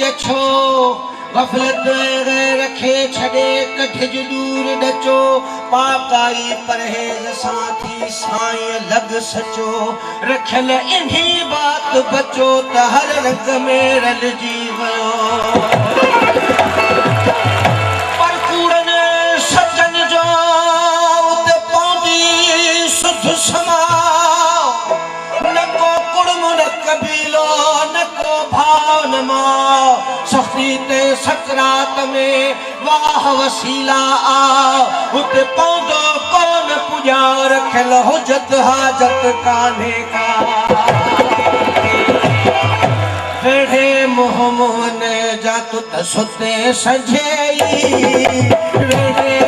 अछो गफलत रखे छड़े कठिज दूर डचो पाकाई परहेज साथी साईं लग सचो रखल इन्ही बात बचो त हर रंग में रल जी वयो पर कूड़न सजन जो उते पौंदी सुध समा न को कुड़म न कबीलो न को भाव न मां सख्ती ते सकरात में वाह वसीला आ उते पौंदो कौन पुजा रखल हुजत हाजत कान्हे का वेढ़े मोहमोहन जातु त सुते सजेई वेढ़े